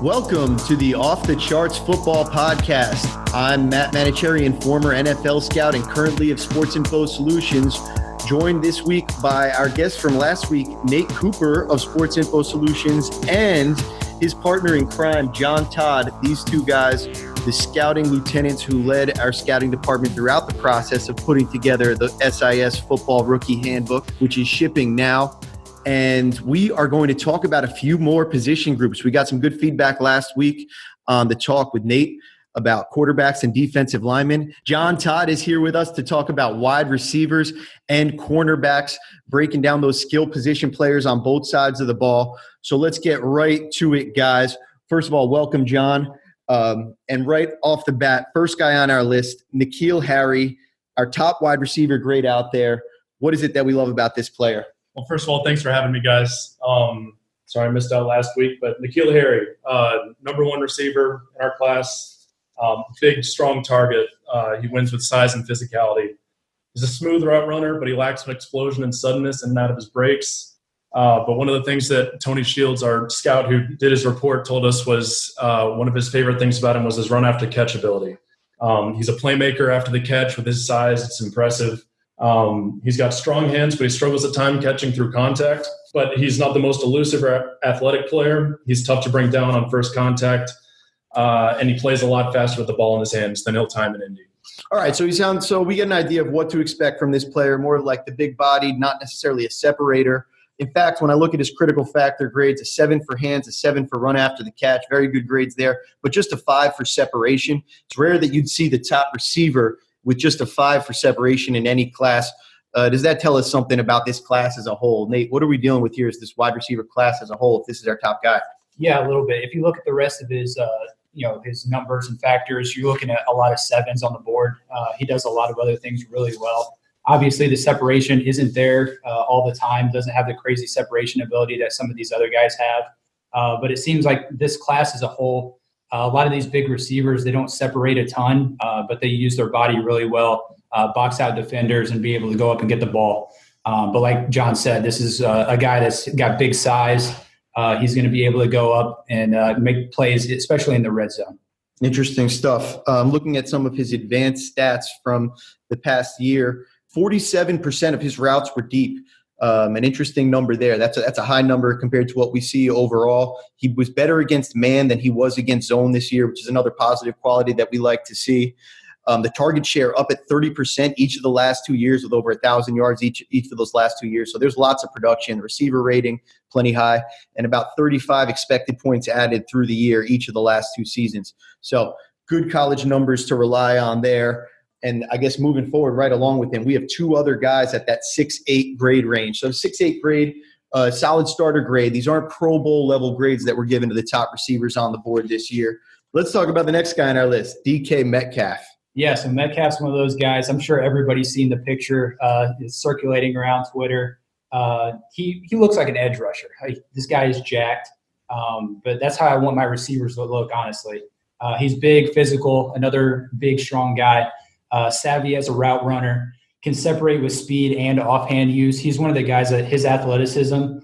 Welcome to the Off the Charts Football Podcast. I'm Matt Manocherian, former NFL scout and currently of Sports Info Solutions, joined this week by our guest from last week, Nate Cooper of Sports Info Solutions, and his partner in crime, John Todd. These two guys, the scouting lieutenants who led our scouting department throughout the process of putting together the SIS Football Rookie Handbook, which is shipping now. And we are going to talk about a few more position groups. We got some good feedback last week on the talk with Nate about quarterbacks and defensive linemen. John Todd is here with us to talk about wide receivers and cornerbacks, breaking down those skill position players on both sides of the ball. So let's get right to it, guys. First of all, welcome, John. And right off the bat, first guy on our list, N'Keal Harry, our top wide receiver grade out there. What is it that we love about this player? Well, first of all, thanks for having me, guys. Sorry I missed out last week, but N'Keal Harry, number one receiver in our class, big, strong target. He wins with size and physicality. He's a smooth route runner, but he lacks an explosion and suddenness in and out of his breaks. But one of the things that Tony Shields, our scout who did his report, told us was one of his favorite things about him was his run after catch ability. He's a playmaker after the catch with his size. It's impressive. He's got strong hands, but he struggles at times catching through contact. But he's not the most elusive or athletic player. He's tough to bring down on first contact, and he plays a lot faster with the ball in his hands than he'll time in Indy. All right, so we get an idea of what to expect from this player, more of like the big body, not necessarily a separator. In fact, when I look at his critical factor grades, a 7 for hands, a 7 for run after the catch, very good grades there, but just a 5 for separation. It's rare that you'd see the top receiver with just a 5 for separation in any class. Does that tell us something about this class as a whole? Nate, what are we dealing with here as this wide receiver class as a whole, if this is our top guy? Yeah, a little bit. If you look at the rest of his, his numbers and factors, you're looking at a lot of 7s on the board. He does a lot of other things really well. Obviously, the separation isn't there all the time, doesn't have the crazy separation ability that some of these other guys have. But it seems like this class as a whole, a lot of these big receivers, they don't separate a ton, but they use their body really well, box out defenders and be able to go up and get the ball. But like John said, this is a guy that's got big size. He's going to be able to go up and make plays, especially in the red zone. Interesting stuff. Looking at some of his advanced stats from the past year, 47% of his routes were deep. An interesting number there. That's a high number compared to what we see overall. He was better against man than he was against zone this year, which is another positive quality that we like to see. The target share up at 30% each of the last 2 years with over 1,000 yards each of those last 2 years. So there's lots of production. The receiver rating, plenty high, and about 35 expected points added through the year each of the last 2 seasons. So good college numbers to rely on there. And I guess moving forward right along with him, we have 2 other guys at that 6.8 grade range. So 6.8 grade, solid starter grade. These aren't Pro Bowl level grades that were given to the top receivers on the board this year. Let's talk about the next guy on our list, DK Metcalf. Yeah, so Metcalf's one of those guys. I'm sure everybody's seen the picture. It's circulating around Twitter. He looks like an edge rusher. This guy is jacked, but that's how I want my receivers to look, honestly. He's big, physical, another big, strong guy. Savvy as a route runner, can separate with speed and offhand use. He's one of the guys that his athleticism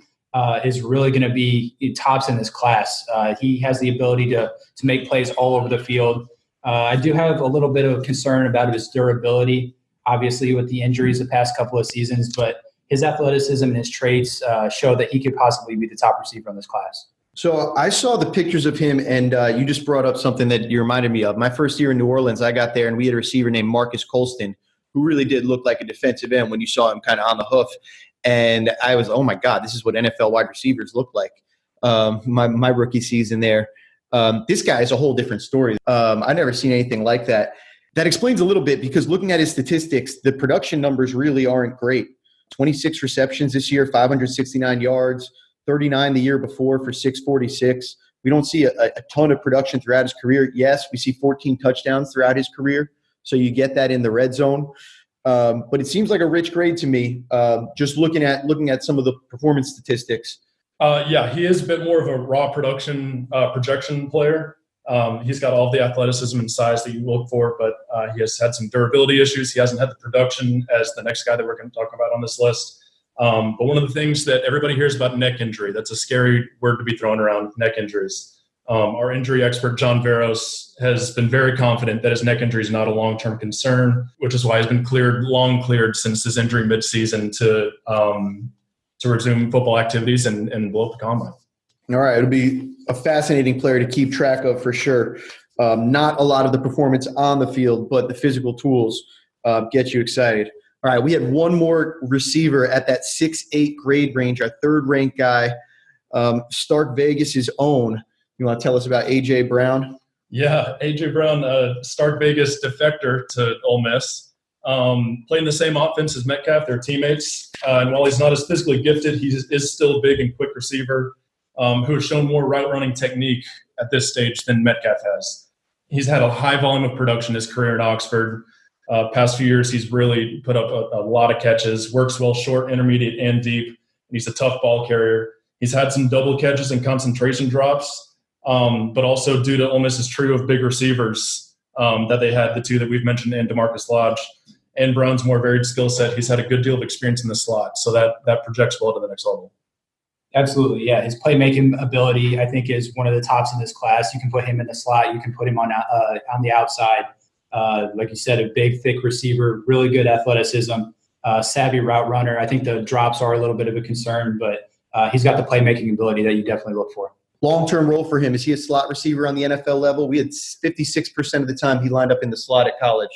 is really going to be tops in this class. He has the ability to make plays all over the field. I do have a little bit of concern about his durability, obviously with the injuries the past couple of seasons, but his athleticism and his traits show that he could possibly be the top receiver in this class. So I saw the pictures of him, and you just brought up something that you reminded me of. My first year in New Orleans, I got there, and we had a receiver named Marcus Colston, who really did look like a defensive end when you saw him kind of on the hoof. And I was, oh, my God, this is what NFL wide receivers look like. My rookie season there. This guy is a whole different story. I've never seen anything like that. That explains a little bit because looking at his statistics, the production numbers really aren't great. 26 receptions this year, 569 yards. 39 the year before for 646. We don't see a ton of production throughout his career. Yes, we see 14 touchdowns throughout his career, so you get that in the red zone. But it seems like a rich grade to me, just looking at some of the performance statistics. Yeah, he is a bit more of a raw production projection player. He's got all the athleticism and size that you look for, but he has had some durability issues. He hasn't had the production as the next guy that we're going to talk about on this list. But one of the things that everybody hears about neck injury, that's a scary word to be thrown around, neck injuries. Our injury expert, John Veros, has been very confident that his neck injury is not a long-term concern, which is why he's been long cleared since his injury midseason to resume football activities and blow up the combine. All right. It'll be a fascinating player to keep track of for sure. Not a lot of the performance on the field, but the physical tools get you excited. All right. We had one more receiver at that 6'8" grade range, our third-ranked guy, Stark Vegas' own. You want to tell us about A.J. Brown? Yeah, A.J. Brown, Stark Vegas defector to Ole Miss. Playing the same offense as Metcalf, they're teammates. And while he's not as physically gifted, he is still a big and quick receiver who has shown more route running technique at this stage than Metcalf has. He's had a high volume of production in his career at Oxford. Past few years, he's really put up a lot of catches, works well short, intermediate, and deep. And he's a tough ball carrier. He's had some double catches and concentration drops. But also due to Ole Miss's trio of big receivers that they had, the two that we've mentioned, and DeMarcus Lodge, and Brown's more varied skill set, he's had a good deal of experience in the slot. So that projects well to the next level. Absolutely, yeah. His playmaking ability, I think, is one of the tops in this class. You can put him in the slot. You can put him on the outside. Like you said, a big, thick receiver, really good athleticism, savvy route runner. I think the drops are a little bit of a concern, but he's got the playmaking ability that you definitely look for. Long-term role for him, is he a slot receiver on the NFL level? We had 56% of the time he lined up in the slot at college.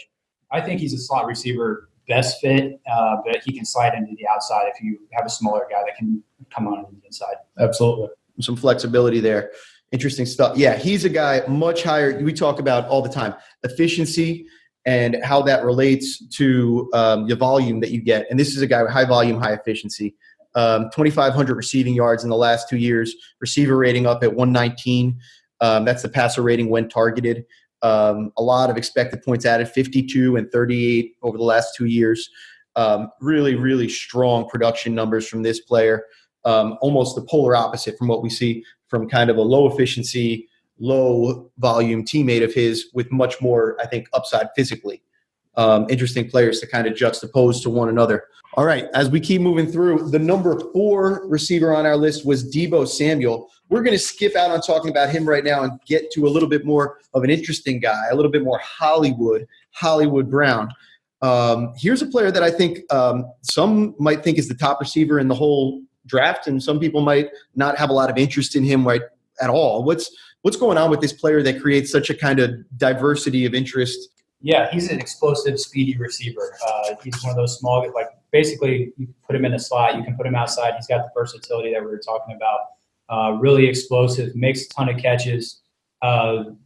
I think he's a slot receiver best fit, but he can slide into the outside if you have a smaller guy that can come on the inside. Absolutely. Some flexibility there. Interesting stuff. Yeah, he's a guy much higher. We talk about all the time efficiency and how that relates to the volume that you get. And this is a guy with high volume, high efficiency. 2,500 receiving yards in the last 2 years, receiver rating up at 119. That's the passer rating when targeted. A lot of expected points added, 52 and 38 over the last 2 years. Really, really strong production numbers from this player. Almost the polar opposite from what we see from kind of a low efficiency, low volume teammate of his with much more, I think, upside physically. Interesting players to kind of juxtapose to one another. All right, as we keep moving through, the number 4 receiver on our list was Deebo Samuel. We're going to skip out on talking about him right now and get to a little bit more of an interesting guy, a little bit more Hollywood Brown. Here's a player that I think some might think is the top receiver in the whole draft, and some people might not have a lot of interest in him right at all. What's going on with this player that creates such a kind of diversity of interest? Yeah, he's an explosive, speedy receiver. He's one of those small, like basically you can put him in the slot, you can put him outside. He's got the versatility that we were talking about. Really explosive, makes a ton of catches.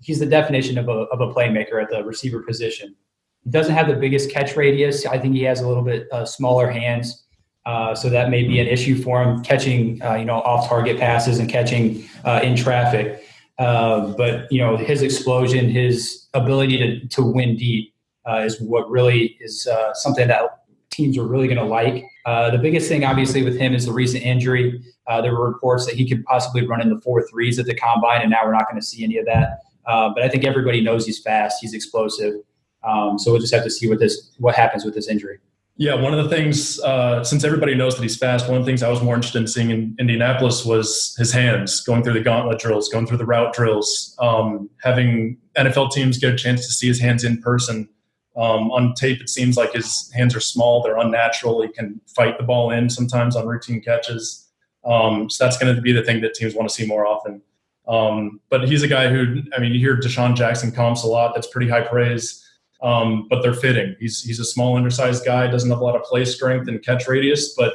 He's the definition of a playmaker at the receiver position. He doesn't have the biggest catch radius. I think he has a little bit smaller hands, so that may be an issue for him catching, off-target passes and catching in traffic. But his explosion, his ability to win deep is what really is something that teams are really going to like. The biggest thing, obviously, with him is the recent injury. There were reports that he could possibly run in the 4.3s at the combine, and now we're not going to see any of that. But I think everybody knows he's fast, he's explosive. So we'll just have to see what happens with this injury. Yeah, one of the things, since everybody knows that he's fast, one of the things I was more interested in seeing in Indianapolis was his hands, going through the gauntlet drills, going through the route drills, having NFL teams get a chance to see his hands in person. On tape, it seems like his hands are small. They're unnatural. He can fight the ball in sometimes on routine catches. So that's going to be the thing that teams want to see more often. But he's a guy who, you hear Deshaun Jackson comps a lot. That's pretty high praise. But they're fitting. He's a small, undersized guy, doesn't have a lot of play strength and catch radius, but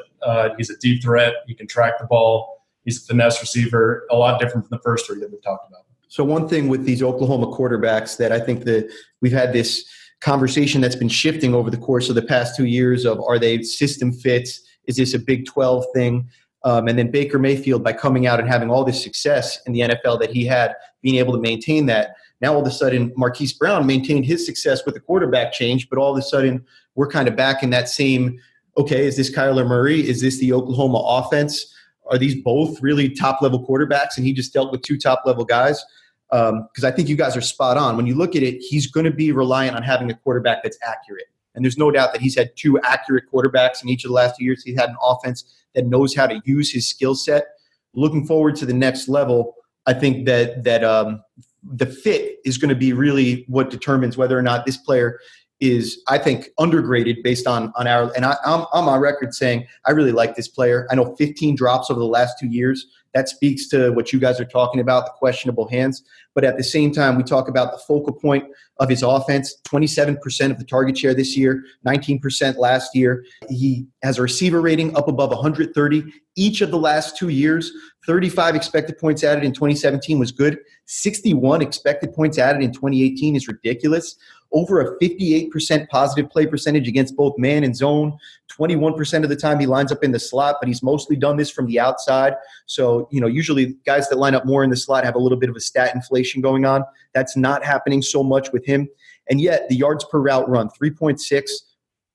he's a deep threat. He can track the ball. He's a finesse receiver, a lot different from the first 3 that we've talked about. So one thing with these Oklahoma quarterbacks that I think that we've had this conversation that's been shifting over the course of the past 2 years of, are they system fits? Is this a Big 12 thing? And then Baker Mayfield, by coming out and having all this success in the NFL that he had, being able to maintain that. Now, all of a sudden, Marquise Brown maintained his success with the quarterback change, but all of a sudden, we're kind of back in that same, okay, is this Kyler Murray? Is this the Oklahoma offense? Are these both really top-level quarterbacks? And he just dealt with 2 top-level guys. Because I think you guys are spot on. When you look at it, he's going to be reliant on having a quarterback that's accurate. And there's no doubt that he's had 2 accurate quarterbacks in each of the last 2 years. He's had an offense that knows how to use his skill set. Looking forward to the next level, I think that the fit is going to be really what determines whether or not this player is, I think, undergraded based on our – and I'm on record saying I really like this player. I know 15 drops over the last 2 years. That speaks to what you guys are talking about, the questionable hands. But at the same time, we talk about the focal point of his offense, 27% of the target share this year, 19% last year. He has a receiver rating up above 130 each of the last 2 years. 35 expected points added in 2017 was good. 61 expected points added in 2018 is ridiculous. Over a 58% positive play percentage against both man and zone. 21% of the time he lines up in the slot, but he's mostly done this from the outside. So, usually guys that line up more in the slot have a little bit of a stat inflation going on. That's not happening so much with him. And yet the yards per route run, 3.6,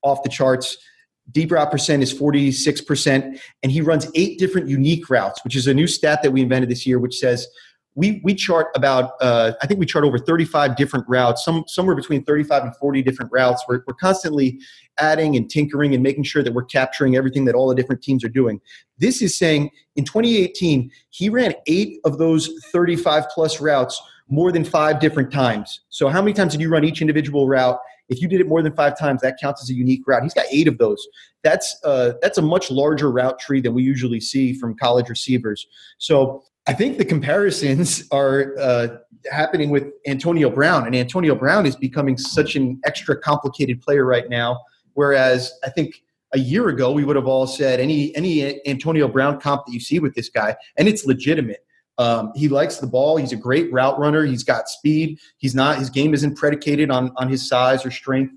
off the charts. Deep route percent is 46%, and he runs 8 different unique routes, which is a new stat that we invented this year, which says we chart about, I think we chart over 35 different routes, somewhere between 35 and 40 different routes. We're constantly adding and tinkering and making sure that we're capturing everything that all the different teams are doing. This is saying in 2018, he ran 8 of those 35-plus routes more than 5 different times. So how many times did you run each individual route? If you did it more than 5 times, that counts as a unique route. He's got 8 of those. That's a much larger route tree than we usually see from college receivers. So I think the comparisons are happening with Antonio Brown, and Antonio Brown is becoming such an extra complicated player right now, whereas I think a year ago we would have all said any Antonio Brown comp that you see with this guy, and it's legitimate. He likes the ball. He's a great route runner. He's got speed. His game isn't predicated on his size or strength.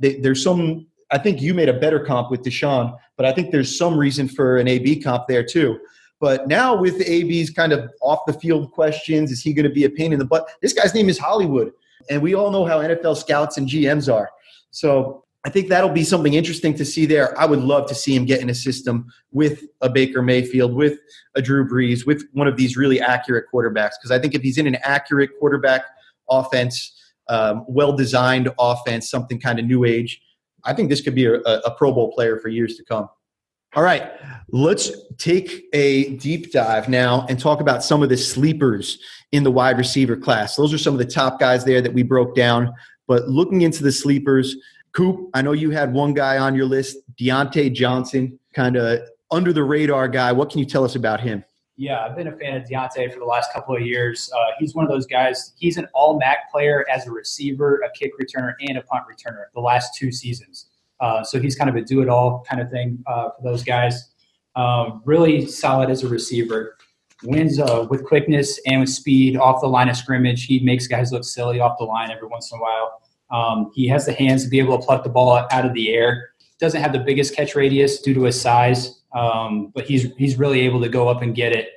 There's some – I think you made a better comp with Deshaun, but I think there's some reason for an AB comp there too. But now with the AB's kind of off-the-field questions, is he going to be a pain in the butt? This guy's name is Hollywood, and we all know how NFL scouts and GMs are. So I think that'll be something interesting to see there. I would love to see him get in a system with a Baker Mayfield, with a Drew Brees, with one of these really accurate quarterbacks. Because I think if he's in an accurate quarterback offense, well-designed offense, something kind of new age, I think this could be a Pro Bowl player for years to come. All right, let's take a deep dive now and talk about some of the sleepers in the wide receiver class. Those are some of the top guys there that we broke down. But looking into the sleepers, Coop, I know you had one guy on your list, Deontay Johnson, kind of under the radar guy. What can you tell us about him? Yeah, I've been a fan of Deontay for the last couple of years. He's one of those guys. He's an all-MAC player as a receiver, a kick returner, and a punt returner the last 2 seasons. So he's kind of a do-it-all kind of thing for those guys. Really solid as a receiver. Wins with quickness and with speed off the line of scrimmage. He makes guys look silly off the line every once in a while. He has the hands to be able to pluck the ball out of the air. Doesn't have the biggest catch radius due to his size, but he's really able to go up and get it.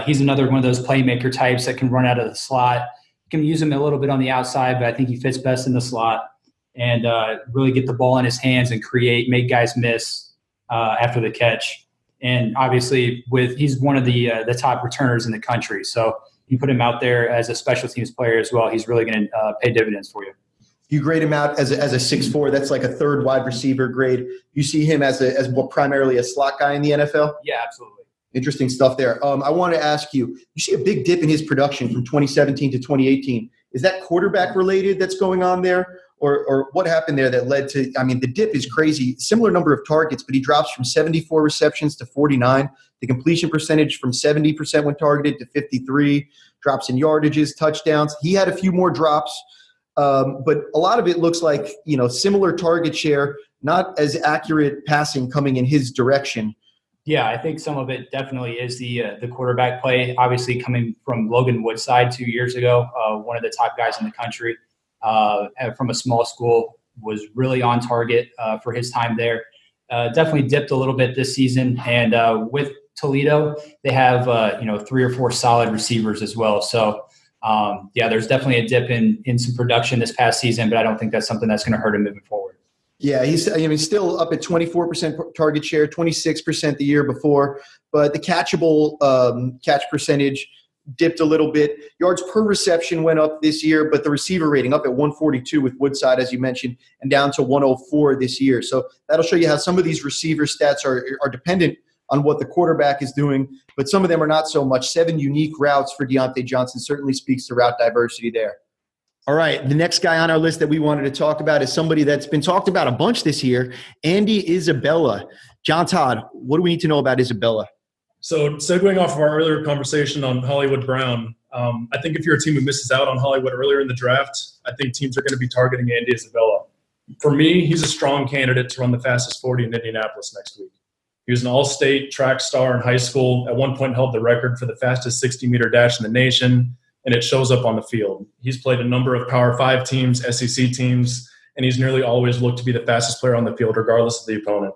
He's another one of those playmaker types that can run out of the slot. You can use him a little bit on the outside, but I think he fits best in the slot. And really get the ball in his hands and make guys miss after the catch. And obviously, he's one of the top returners in the country. So you put him out there as a special teams player as well. He's really going to pay dividends for you. You grade him out as a 6'4". That's like a third wide receiver grade. You see him as primarily a slot guy in the NFL? Yeah, absolutely. Interesting stuff there. I want to ask you see a big dip in his production from 2017 to 2018. Is that quarterback related that's going on there? Or what happened there that led to – I mean, the dip is crazy. Similar number of targets, but he drops from 74 receptions to 49. The completion percentage from 70% when targeted to 53. Drops in yardages, touchdowns. He had a few more drops, but a lot of it looks like, similar target share, not as accurate passing coming in his direction. Yeah, I think some of it definitely is the quarterback play. Obviously coming from Logan Woodside 2 years ago, one of the top guys in the country. From a small school, was really on target for his time there. Definitely dipped a little bit this season. And with Toledo, they have 3 or 4 solid receivers as well. So, there's definitely a dip in some production this past season, but I don't think that's something that's going to hurt him moving forward. Yeah, he's still up at 24% target share, 26% the year before, but the catchable catch percentage dipped a little bit. Yards per reception went up this year, but the receiver rating up at 142 with Woodside, as you mentioned, and down to 104 this year. So that'll show you how some of these receiver stats are dependent on what the quarterback is doing, but some of them are not so much. 7 unique routes for Deontay Johnson certainly speaks to route diversity there. All right, the next guy on our list that we wanted to talk about is somebody that's been talked about a bunch this year, Andy Isabella. John Todd, what do we need to know about Isabella? So segueing off of our earlier conversation on Hollywood Brown, I think if you're a team who misses out on Hollywood earlier in the draft, I think teams are going to be targeting Andy Isabella. For me, he's a strong candidate to run the fastest 40 in Indianapolis next week. He was an all-state track star in high school. At one point held the record for the fastest 60-meter dash in the nation, and it shows up on the field. He's played a number of Power 5 teams, SEC teams, and he's nearly always looked to be the fastest player on the field regardless of the opponent.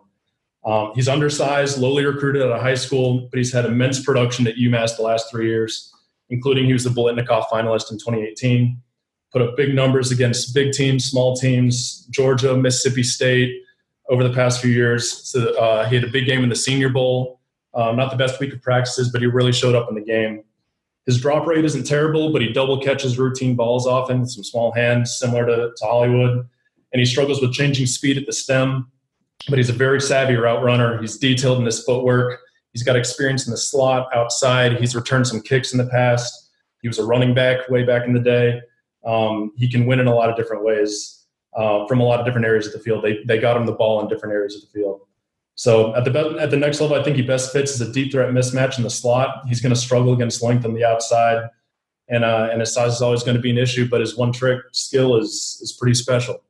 He's undersized, lowly recruited out of high school, but he's had immense production at UMass the last 3 years, including he was the Biletnikoff finalist in 2018. Put up big numbers against big teams, small teams, Georgia, Mississippi State over the past few years. So he had a big game in the Senior Bowl. Not the best week of practices, but he really showed up in the game. His drop rate isn't terrible, but he double catches routine balls often with some small hands, similar to Hollywood. And he struggles with changing speed at the stem, but he's a very savvy route runner. He's detailed in his footwork. He's got experience in the slot, outside. He's returned some kicks in the past. He was a running back way back in the day. He can win in a lot of different ways from a lot of different areas of the field. They got him the ball in different areas of the field. So at the next level, I think he best fits as a deep threat mismatch in the slot. He's going to struggle against length on the outside, and his size is always going to be an issue, but his one-trick skill is pretty special.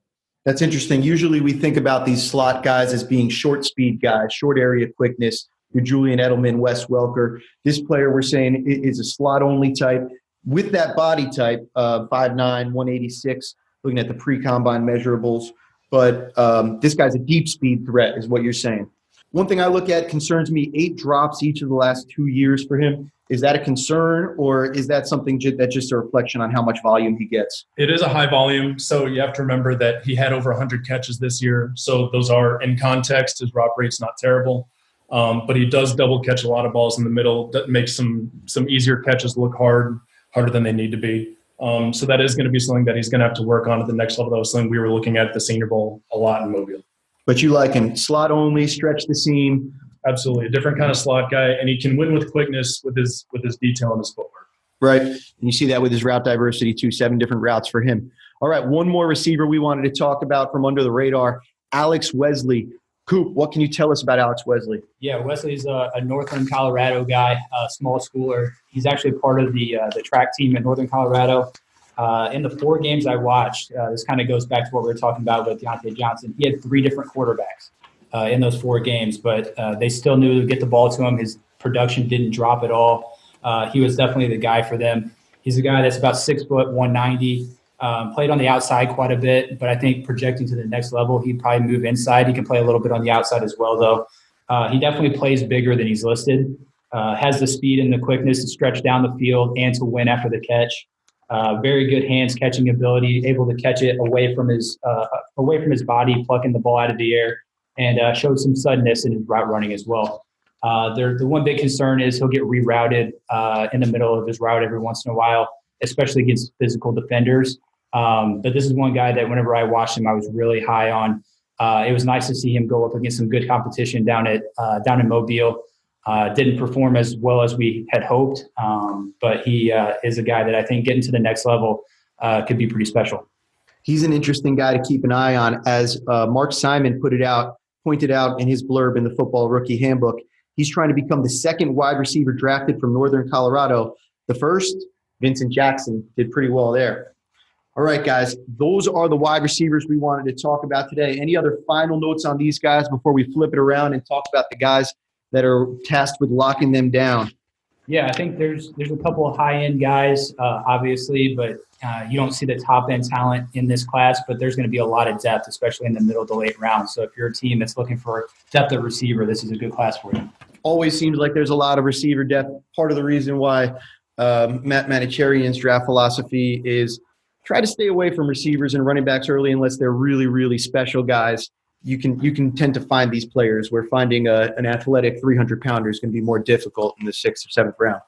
That's interesting. Usually we think about these slot guys as being short speed guys, short area quickness. Your Julian Edelman, Wes Welker. This player we're saying is a slot-only type with that body type, 5'9", 186, looking at the pre-combine measurables. But this guy's a deep speed threat is what you're saying. One thing I look at concerns me, 8 drops each of the last 2 years for him. Is that a concern, or is that something that's just a reflection on how much volume he gets? It is a high volume, so you have to remember that he had over 100 catches this year. So those are, in context, his drop rate's not terrible. But he does double catch a lot of balls in the middle. That makes some easier catches look harder than they need to be. So that is going to be something that he's going to have to work on at the next level. That was something we were looking at the Senior Bowl a lot in Mobile. But you like him slot only, stretch the seam. Absolutely, a different kind of slot guy, and he can win with quickness with his detail and his footwork. Right, and you see that with his route diversity too. 7 different routes for him. All right, one more receiver we wanted to talk about from under the radar, Alex Wesley. Coop, what can you tell us about Alex Wesley? Yeah, Wesley's a Northern Colorado guy, a small schooler. He's actually part of the track team at Northern Colorado. In the 4 games I watched, this kind of goes back to what we were talking about with Deontay Johnson. He had 3 different quarterbacks in those 4 games, but they still knew to get the ball to him. His production didn't drop at all. He was definitely the guy for them. He's a guy that's about 6 foot, 190. Played on the outside quite a bit, but I think projecting to the next level, he'd probably move inside. He can play a little bit on the outside as well, though. He definitely plays bigger than he's listed. Has the speed and the quickness to stretch down the field and to win after the catch. Very good hands catching ability, able to catch it away from his body, plucking the ball out of the air, and showed some suddenness in his route running as well. The one big concern is he'll get rerouted in the middle of his route every once in a while, especially against physical defenders. But this is one guy that whenever I watched him, I was really high on. It was nice to see him go up against some good competition down in Mobile. Didn't perform as well as we had hoped, but he is a guy that I think getting to the next level could be pretty special. He's an interesting guy to keep an eye on. As Mark Simon pointed out in his blurb in the Football Rookie Handbook, he's trying to become the 2nd wide receiver drafted from Northern Colorado. The first, Vincent Jackson, did pretty well there. All right, guys, those are the wide receivers we wanted to talk about today. Any other final notes on these guys before we flip it around and talk about the guys that are tasked with locking them down? Yeah, I think there's a couple of high-end guys, obviously, but you don't see the top-end talent in this class, but there's going to be a lot of depth, especially in the middle to late rounds. So if you're a team that's looking for depth at receiver, this is a good class for you. Always seems like there's a lot of receiver depth. Part of the reason why Matt Manocherian's draft philosophy is try to stay away from receivers and running backs early unless they're really, really special guys. You can tend to find these players where finding an athletic 300-pounder is going to be more difficult in the 6th or 7th round.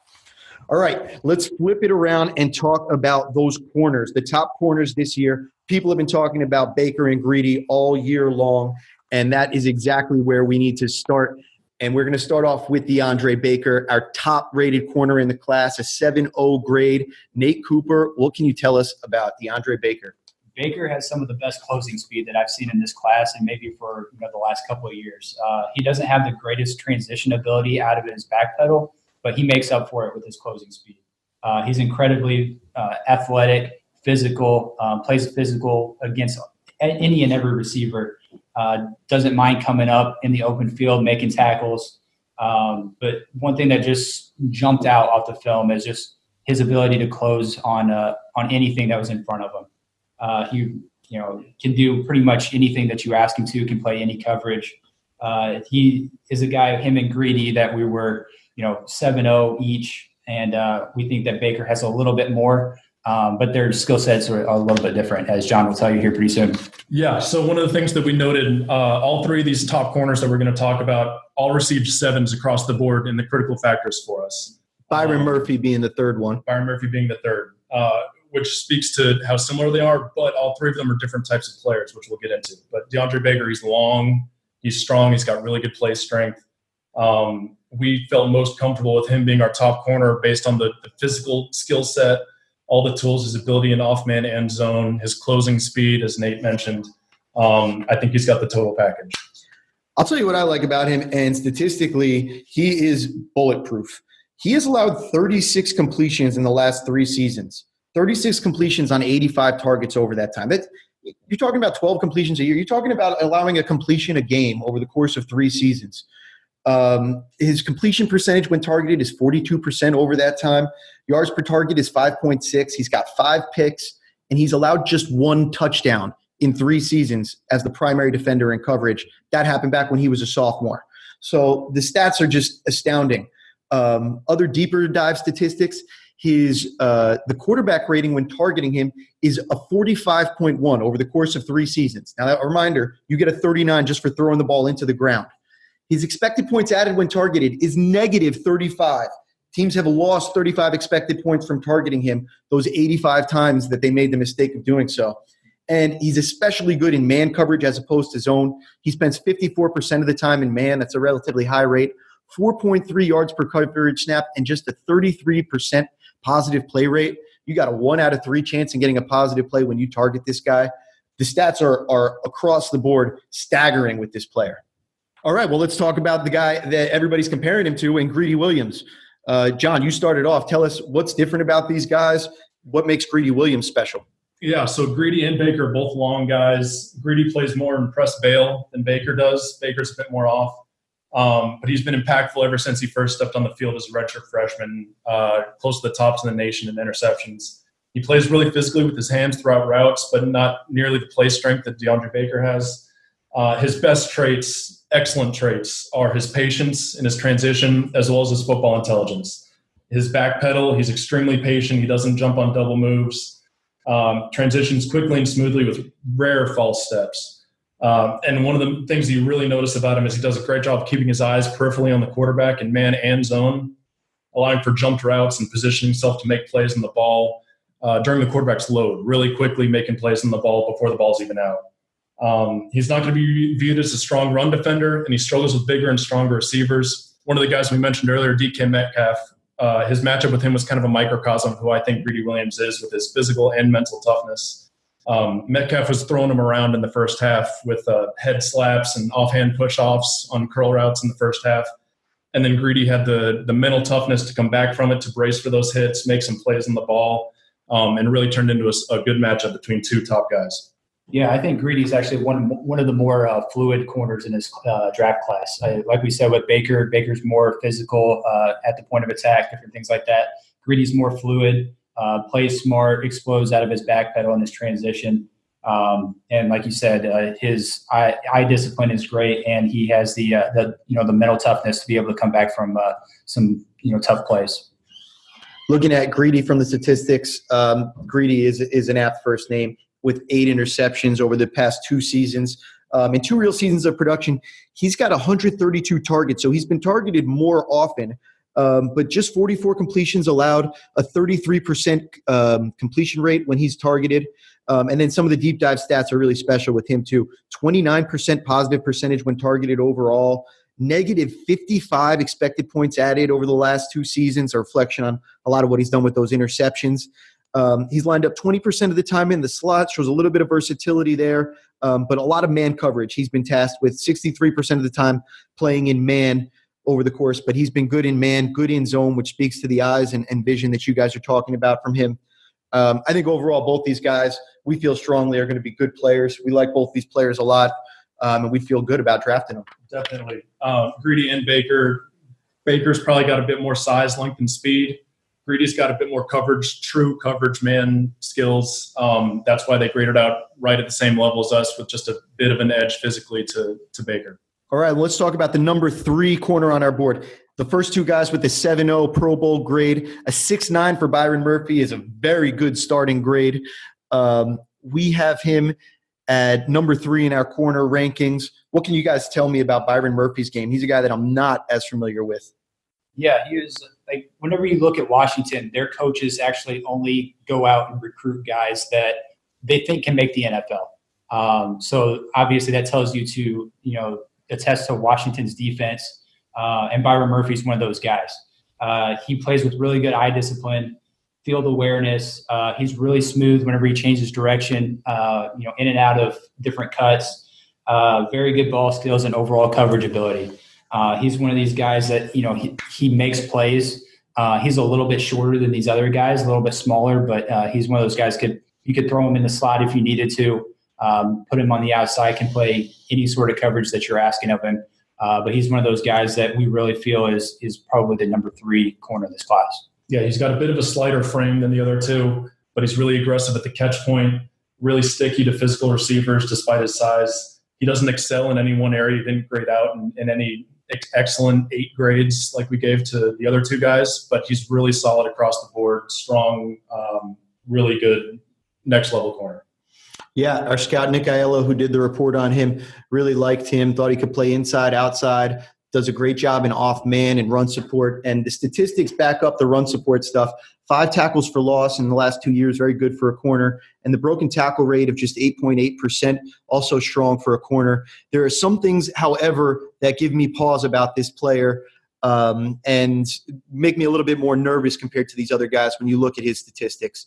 All right, let's flip it around and talk about those corners, the top corners this year. People have been talking about Baker and Greedy all year long, and that is exactly where we need to start. And we're going to start off with DeAndre Baker, our top-rated corner in the class, a 7.0 grade. Nate Cooper, what can you tell us about DeAndre Baker? Baker has some of the best closing speed that I've seen in this class, and maybe for the last couple of years. He doesn't have the greatest transition ability out of his back pedal, but he makes up for it with his closing speed. He's incredibly athletic, physical, plays physical against any and every receiver. Doesn't mind coming up in the open field, making tackles. But one thing that just jumped out off the film is just his ability to close on anything that was in front of him. He can do pretty much anything that you ask him to, can play any coverage. He is a guy, him and Greedy, that we were 7.0 each, and we think that Baker has a little bit more. But their skill sets are a little bit different, as John will tell you here pretty soon. Yeah, so one of the things that we noted, all three of these top corners that we're going to talk about all received 7s across the board in the critical factors for us. Byron Murphy being the third one. Byron Murphy being the third, which speaks to how similar they are, but all three of them are different types of players, which we'll get into. But DeAndre Baker, he's long, he's strong, he's got really good play strength. We felt most comfortable with him being our top corner based on the physical skill set, all the tools, his ability in off-man and zone, his closing speed, as Nate mentioned. I think he's got the total package. I'll tell you what I like about him, and statistically, he is bulletproof. He has allowed 36 completions in the last 3 seasons. 36 completions on 85 targets over that time. You're talking about 12 completions a year. You're talking about allowing a completion a game over the course of 3 seasons. His completion percentage when targeted is 42% over that time. Yards per target is 5.6. He's got 5 picks, and he's allowed just 1 touchdown in 3 seasons as the primary defender in coverage. That happened back when he was a sophomore. So the stats are just astounding. Other deeper dive statistics, the quarterback rating when targeting him is a 45.1 over the course of 3 seasons. Now, a reminder, you get a 39 just for throwing the ball into the ground. His expected points added when targeted is negative 35. Teams have lost 35 expected points from targeting him those 85 times that they made the mistake of doing so. And he's especially good in man coverage as opposed to zone. He spends 54% of the time in man. That's a relatively high rate. 4.3 yards per coverage snap and just a 33% positive play rate. You got a 1 out of 3 chance in getting a positive play when you target this guy. The stats are across the board staggering with this player. All right, well, let's talk about the guy that everybody's comparing him to, and Greedy Williams. John, you started off. Tell us what's different about these guys. What makes Greedy Williams special? Yeah, so Greedy and Baker are both long guys. Greedy plays more in press bail than Baker does. Baker's a bit more off. But he's been impactful ever since he first stepped on the field as a redshirt freshman, close to the tops in the nation in interceptions. He plays really physically with his hands throughout routes, but not nearly the play strength that DeAndre Baker has. His best traits, excellent traits, are his patience in his transition as well as his football intelligence. His back pedal, he's extremely patient. He doesn't jump on double moves. Transitions quickly and smoothly with rare false steps. And one of the things you really notice about him is he does a great job of keeping his eyes peripherally on the quarterback in man and zone, allowing for jumped routes and positioning himself to make plays on the ball during the quarterback's load, really quickly making plays on the ball before the ball's even out. He's not going to be viewed as a strong run defender, and he struggles with bigger and stronger receivers. One of the guys we mentioned earlier, DK Metcalf, his matchup with him was kind of a microcosm of who I think Greedy Williams is with his physical and mental toughness. Metcalf was throwing him around in the first half with head slaps and offhand push-offs on curl routes in the first half. And then Greedy had the mental toughness to come back from it, to brace for those hits, make some plays on the ball, and really turned into a good matchup between 2 top guys. Yeah, I think Greedy's actually one of the more fluid corners in this draft class. Like we said with Baker, Baker's more physical at the point of attack, different things like that. Greedy's more fluid, plays smart, explodes out of his back pedal in his transition. And like you said, his eye discipline is great, and he has the mental toughness to be able to come back from some tough plays. Looking at Greedy from the statistics, Greedy is an apt first name with 8 interceptions over the past 2 seasons. In 2 real seasons of production, he's got 132 targets, so he's been targeted more often, but just 44 completions allowed, a 33% completion rate when he's targeted. And then some of the deep dive stats are really special with him too. 29% positive percentage when targeted overall, negative 55 expected points added over the last 2 seasons, a reflection on a lot of what he's done with those interceptions. He's lined up 20% of the time in the slot, shows a little bit of versatility there, but a lot of man coverage. He's been tasked with 63% of the time playing in man over the course, but he's been good in man, good in zone, which speaks to the eyes and vision that you guys are talking about from him. I think overall, both these guys, we feel strongly are going to be good players. We like both these players a lot, and we feel good about drafting them. Definitely. Greedy and Baker. Baker's probably got a bit more size, length, and speed. Greedy's got a bit more coverage, true coverage man skills. That's why they graded out right at the same level as us, with just a bit of an edge physically to Baker. All right, let's talk about the number 3 corner on our board. The first 2 guys with the 7.0 Pro Bowl grade. A 6.9 for Byron Murphy is a very good starting grade. We have him at number 3 in our corner rankings. What can you guys tell me about Byron Murphy's game? He's a guy that I'm not as familiar with. Yeah, he was like, whenever you look at Washington, their coaches actually only go out and recruit guys that they think can make the NFL. So obviously that tells you to, attest to Washington's defense. And Byron Murphy's one of those guys. He plays with really good eye discipline, field awareness. He's really smooth whenever he changes direction, in and out of different cuts. Very good ball skills and overall coverage ability. He's one of these guys that, he makes plays. He's a little bit shorter than these other guys, a little bit smaller, but he's one of those guys you could throw him in the slot if you needed to, put him on the outside, can play any sort of coverage that you're asking of him. But he's one of those guys that we really feel is probably the number 3 corner in this class. Yeah, he's got a bit of a slighter frame than the other 2, but he's really aggressive at the catch point, really sticky to physical receivers despite his size. He doesn't excel in any one area. He didn't grade out in any excellent 8 grades like we gave to the other 2 guys, but he's really solid across the board, strong, really good next-level corner. Yeah, our scout, Nick Aiello, who did the report on him, really liked him, thought he could play inside, outside, does a great job in off-man and run support. And the statistics back up the run support stuff. 5 tackles for loss in the last 2 years, very good for a corner. And the broken tackle rate of just 8.8%, also strong for a corner. There are some things, however, that give me pause about this player and make me a little bit more nervous compared to these other guys when you look at his statistics.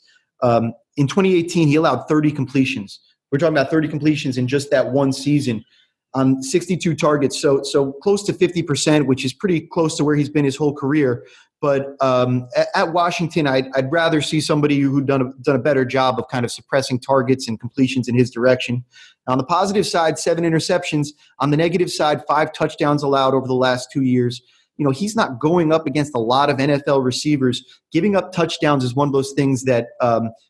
In 2018, he allowed 30 completions. We're talking about 30 completions in just that one season on 62 targets. So close to 50%, which is pretty close to where he's been his whole career. But at Washington, I'd rather see somebody who'd done a better job of kind of suppressing targets and completions in his direction. On the positive side, 7 interceptions. On the negative side, 5 touchdowns allowed over the last 2 years. He's not going up against a lot of NFL receivers. Giving up touchdowns is one of those things that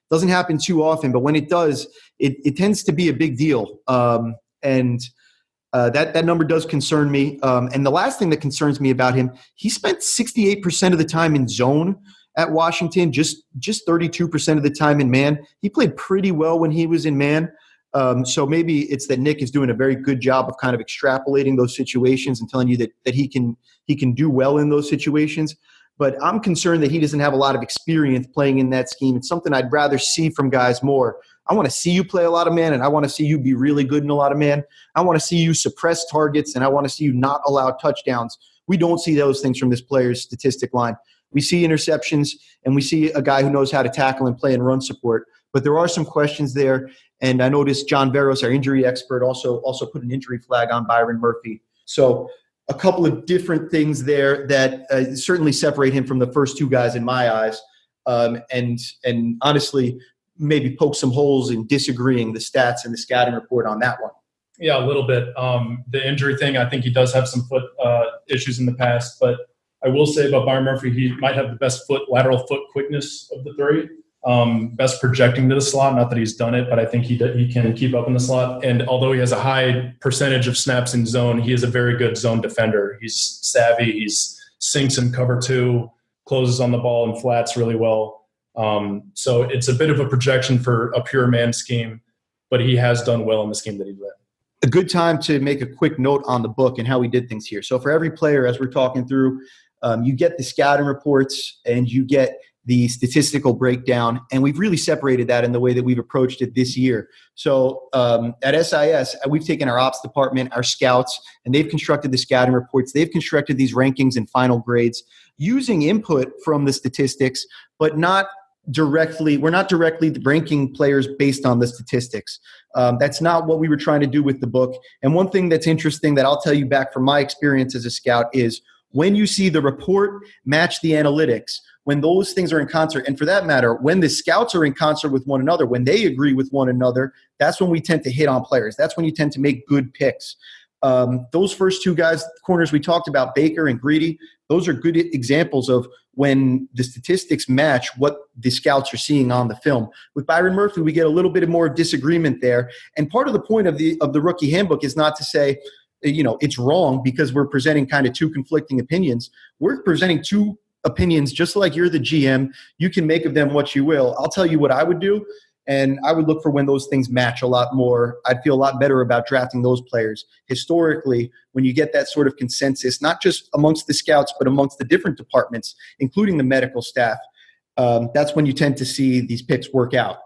doesn't happen too often, but when it does, it tends to be a big deal. That number does concern me. And the last thing that concerns me about him, he spent 68% of the time in zone at Washington, just 32% of the time in man. He played pretty well when he was in man. So maybe it's that Nick is doing a very good job of kind of extrapolating those situations and telling you that he can do well in those situations. But I'm concerned that he doesn't have a lot of experience playing in that scheme. It's something I'd rather see from guys more. I want to see you play a lot of man, and I want to see you be really good in a lot of man. I want to see you suppress targets, and I want to see you not allow touchdowns. We don't see those things from this player's statistic line. We see interceptions, and we see a guy who knows how to tackle and play and run support. But there are some questions there, and I noticed John Veros, our injury expert, also put an injury flag on Byron Murphy. So a couple of different things there that certainly separate him from the first 2 guys in my eyes, and honestly maybe poke some holes in disagreeing the stats and the scouting report on that one. Yeah, a little bit. The injury thing, I think he does have some foot issues in the past, but I will say about Byron Murphy, he might have the best lateral foot quickness of the 3. Best projecting to the slot. Not that he's done it, but I think he can keep up in the slot. And although he has a high percentage of snaps in zone, he is a very good zone defender. He's savvy. He's sinks in cover 2, closes on the ball and flats really well. So it's a bit of a projection for a pure man scheme, but he has done well in the scheme that he's in. A good time to make a quick note on the book and how we did things here. So for every player, as we're talking through, you get the scouting reports and you get the statistical breakdown, and we've really separated that in the way that we've approached it this year. So at SIS, we've taken our ops department, our scouts, and they've constructed the scouting reports. They've constructed these rankings and final grades using input from the statistics, but not directly. We're not directly ranking players based on the statistics. That's not what we were trying to do with the book. And one thing that's interesting that I'll tell you back from my experience as a scout is when you see the report match the analytics, when those things are in concert, and for that matter, when the scouts are in concert with one another, when they agree with one another, that's when we tend to hit on players. That's when you tend to make good picks. Those first two guys, corners we talked about, Baker and Greedy, those are good examples of when the statistics match what the scouts are seeing on the film. With Byron Murphy, we get a little bit more disagreement there. And part of the point of the rookie handbook is not to say, it's wrong because we're presenting kind of two conflicting opinions. We're presenting two opinions just like you're the GM. You can make of them what you will. I'll tell you what I would do, and I would look for when those things match a lot more. I'd feel a lot better about drafting those players. Historically, when you get that sort of consensus, not just amongst the scouts, but amongst the different departments, including the medical staff, that's when you tend to see these picks work out.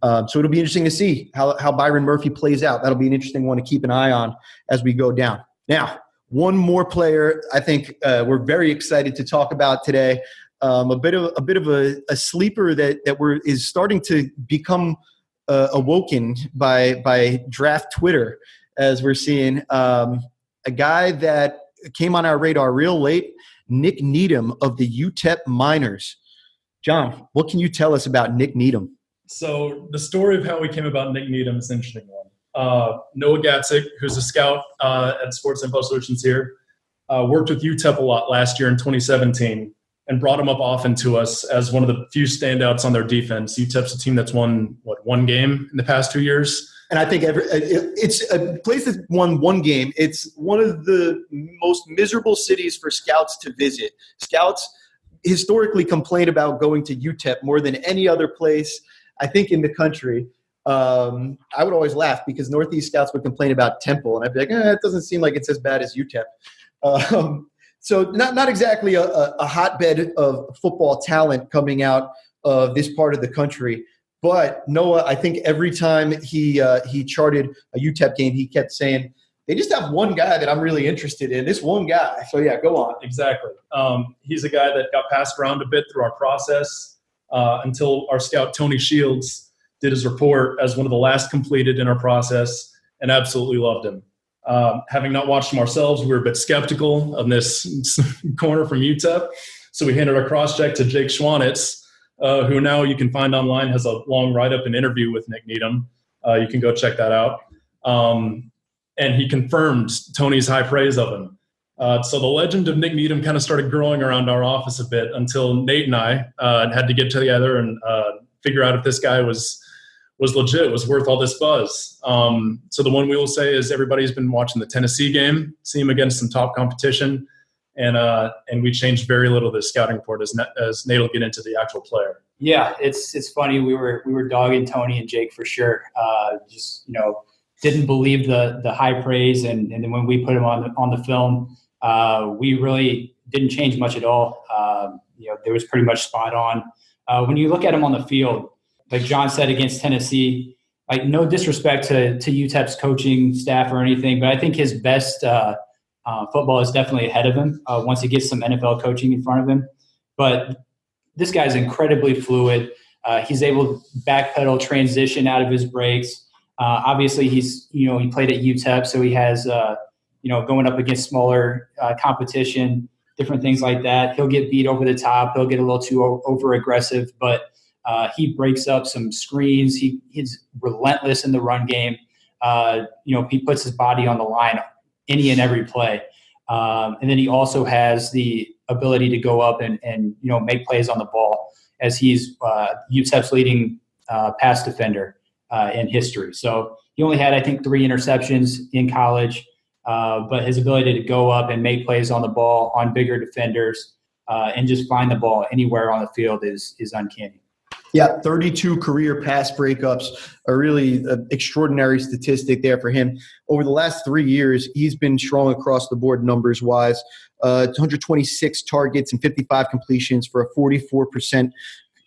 So it'll be interesting to see how Byron Murphy plays out. That'll be an interesting one to keep an eye on as we go down. Now, one more player I think we're very excited to talk about today. A bit of a sleeper that is starting to become awoken by draft Twitter, as we're seeing. A guy that came on our radar real late, Nick Needham of the UTEP Miners. John, what can you tell us about Nick Needham? So the story of how we came about Nick Needham is an interesting one. Noah Gatzik, who's a scout at Sports Info Solutions here, worked with UTEP a lot last year in 2017 and brought him up often to us as one of the few standouts on their defense. UTEP's a team that's won, one game in the past 2 years? And I think it's a place that's won one game. It's one of the most miserable cities for scouts to visit. Scouts historically complain about going to UTEP more than any other place, I think, in the country. I would always laugh because Northeast scouts would complain about Temple, and I'd be like, it doesn't seem like it's as bad as UTEP. So not exactly a hotbed of football talent coming out of this part of the country. But Noah, I think every time he charted a UTEP game, he kept saying, they just have one guy that I'm really interested in, this one guy. So, yeah, go on. Exactly. He's a guy that got passed around a bit through our process until our scout, Tony Shields, did his report as one of the last completed in our process and absolutely loved him. Having not watched him ourselves, we were a bit skeptical of this corner from UTEP. So we handed our cross-check to Jake Schwanitz, who now you can find online, has a long write-up and interview with Nick Needham. You can go check that out. And he confirmed Tony's high praise of him. So the legend of Nick Needham kind of started growing around our office a bit until Nate and I had to get together and figure out if this guy was legit, was worth all this buzz. So the one we will say is everybody's been watching the Tennessee game, see him against some top competition, and we changed very little of the scouting report as Nate will get into the actual player. Yeah, it's funny. We were dogging Tony and Jake for sure. Didn't believe the high praise, and then when we put him on the film, we really didn't change much at all. There was pretty much spot on. When you look at him on the field, like John said against Tennessee, like no disrespect to UTEP's coaching staff or anything, but I think his best football is definitely ahead of him once he gets some NFL coaching in front of him. But this guy's incredibly fluid. He's able to backpedal, transition out of his breaks. Obviously, he played at UTEP, so he has going up against smaller competition, different things like that. He'll get beat over the top. He'll get a little too over aggressive, but he breaks up some screens. He's relentless in the run game. He puts his body on the line any and every play. And then he also has the ability to go up and make plays on the ball, as he's UTEP's leading pass defender in history. So he only had, I think, 3 interceptions in college, but his ability to go up and make plays on the ball on bigger defenders and just find the ball anywhere on the field is uncanny. Yeah, 32 career pass breakups, a really extraordinary statistic there for him. Over the last 3 years, he's been strong across the board numbers-wise. 126 targets and 55 completions for a 44%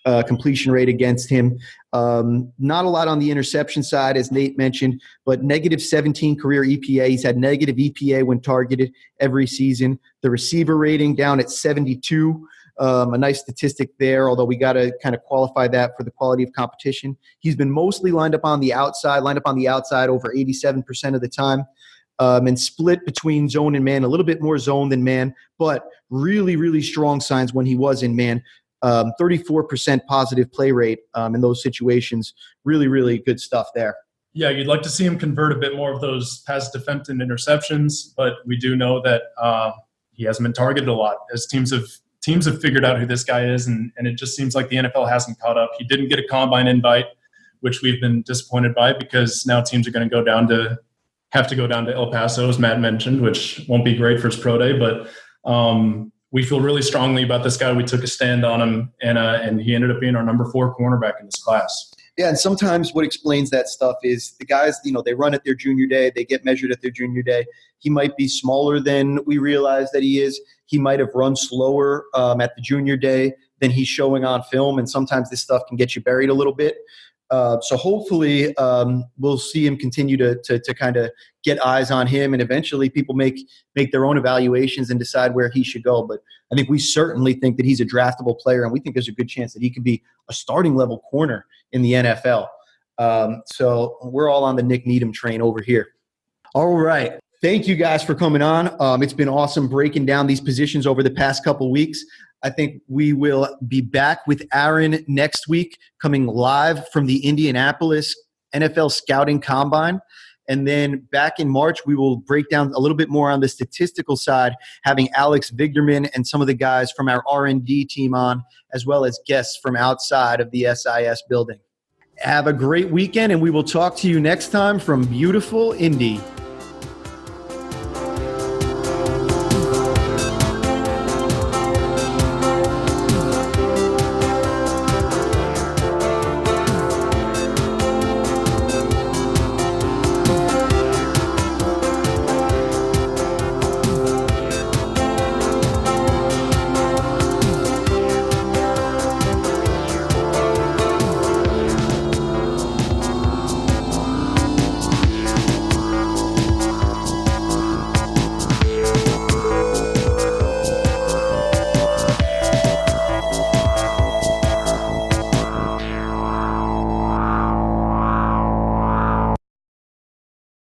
completion rate against him. Not a lot on the interception side, as Nate mentioned, but negative 17 career EPA. He's had negative EPA when targeted every season. The receiver rating down at 72. A nice statistic there, although we got to kind of qualify that for the quality of competition. He's been mostly lined up on the outside over 87% of the time, and split between zone and man, a little bit more zone than man, but really, really strong signs when he was in man. 34% positive play rate in those situations. Really, really good stuff there. Yeah, you'd like to see him convert a bit more of those pass defense and interceptions, but we do know that he hasn't been targeted a lot as teams have figured out who this guy is, and it just seems like the NFL hasn't caught up. He didn't get a combine invite, which we've been disappointed by because now teams are going to have to go down to El Paso, as Matt mentioned, which won't be great for his pro day, but we feel really strongly about this guy. We took a stand on him, and he ended up being our number 4 cornerback in this class. Yeah, and sometimes what explains that stuff is the guys, they run at their junior day. They get measured at their junior day. He might be smaller than we realize that he is. He might have run slower at the junior day than he's showing on film, and sometimes this stuff can get you buried a little bit. So hopefully we'll see him continue to kind of get eyes on him, and eventually people make their own evaluations and decide where he should go. But I think we certainly think that he's a draftable player, and we think there's a good chance that he could be a starting level corner in the NFL. So we're all on the Nick Needham train over here. All right. Thank you guys for coming on. It's been awesome breaking down these positions over the past couple weeks. I think we will be back with Aaron next week, coming live from the Indianapolis NFL Scouting Combine. And then back in March, we will break down a little bit more on the statistical side, having Alex Vigderman and some of the guys from our R&D team on, as well as guests from outside of the SIS building. Have a great weekend, and we will talk to you next time from beautiful Indy.